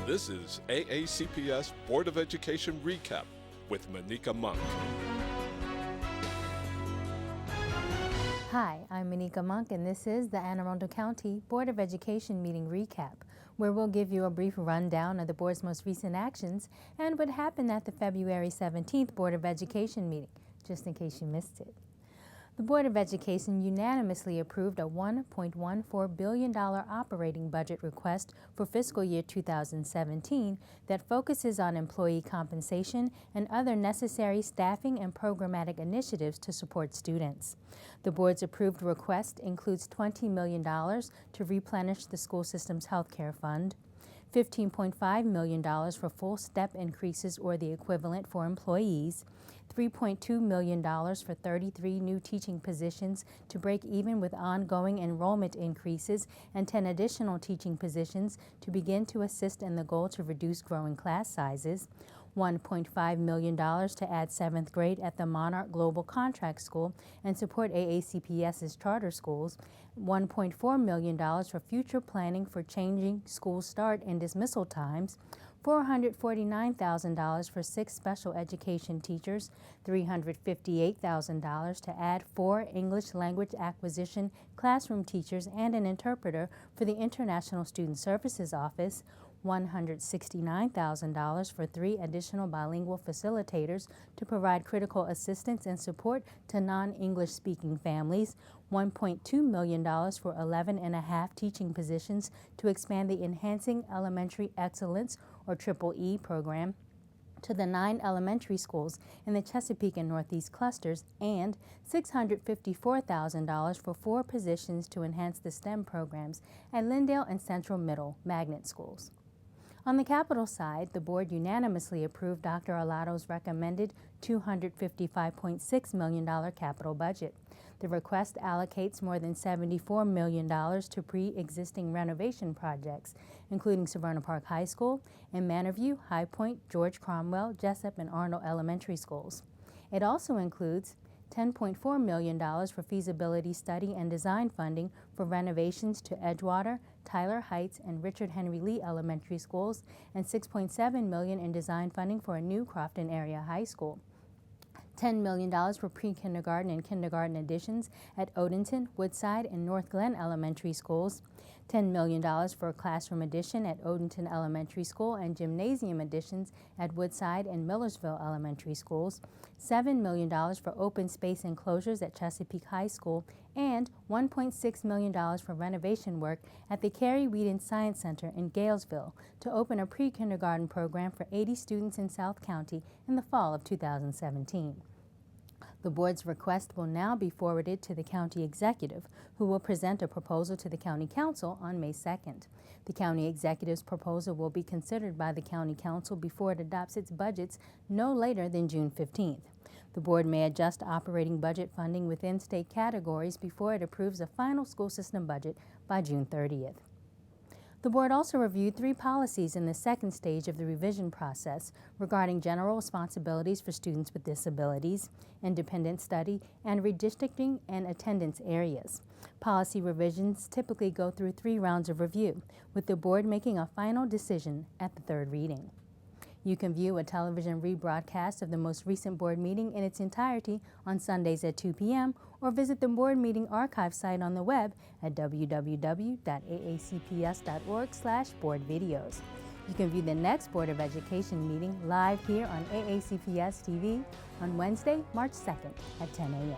This is AACPS Board of Education Recap with Monica Monk. Hi, I'm Monica Monk, and this is the Anne Arundel County Board of Education meeting recap, where we'll give you a brief rundown of the board's most recent actions and what happened at the February 17th Board of Education meeting, just in case you missed it. The Board of Education unanimously approved a $1.14 billion operating budget request for fiscal year 2017 that focuses on employee compensation and other necessary staffing and programmatic initiatives to support students. The Board's approved request includes $20 million to replenish the school system's health care fund, $15.5 million for full step increases or the equivalent for employees, $3.2 million for 33 new teaching positions to break even with ongoing enrollment increases, and 10 additional teaching positions to begin to assist in the goal to reduce growing class sizes, $1.5 million to add 7th grade at the Monarch Global Contract School and support AACPS's charter schools, $1.4 million for future planning for changing school start and dismissal times, $449,000 for 6 special education teachers, $358,000 to add 4 English language acquisition classroom teachers and an interpreter for the International Student Services Office, $169,000 for 3 additional bilingual facilitators to provide critical assistance and support to non-English speaking families, $1.2 million for 11.5 teaching positions to expand the Enhancing Elementary Excellence, or EEE program, to the 9 elementary schools in the Chesapeake and Northeast clusters, and $654,000 for 4 positions to enhance the STEM programs at Lindale and Central Middle magnet schools. On the capital side, the board unanimously approved Dr. Arlotto's recommended $255.6 million capital budget. The request allocates more than $74 million to pre-existing renovation projects, including Severna Park High School and Manorview, High Point, George Cromwell, Jessup, and Arnold elementary schools. It also includes $10.4 million for feasibility study and design funding for renovations to Edgewater, Tyler Heights, and Richard Henry Lee elementary schools, and $6.7 million in design funding for a new Crofton area high school. $10 million for pre-kindergarten and kindergarten additions at Odenton, Woodside, and North Glen elementary schools, $10 million for a classroom addition at Odenton Elementary School and gymnasium additions at Woodside and Millersville elementary schools, $7 million for open space enclosures at Chesapeake High School, and $1.6 million for renovation work at the Carrie Whedon Science Center in Galesville to open a pre-kindergarten program for 80 students in South County in the fall of 2017. The board's request will now be forwarded to the county executive, who will present a proposal to the county council on May 2nd. The county executive's proposal will be considered by the county council before it adopts its budgets no later than June 15th. The board may adjust operating budget funding within state categories before it approves a final school system budget by June 30th. The board also reviewed 3 policies in the second stage of the revision process regarding general responsibilities for students with disabilities, independent study, and redistricting and attendance areas. Policy revisions typically go through 3 rounds of review, with the board making a final decision at the 3rd reading. You can view a television rebroadcast of the most recent board meeting in its entirety on Sundays at 2 p.m. or visit the board meeting archive site on the web at www.aacps.org/boardvideos. You can view the next Board of Education meeting live here on AACPS TV on Wednesday, March 2nd at 10 a.m.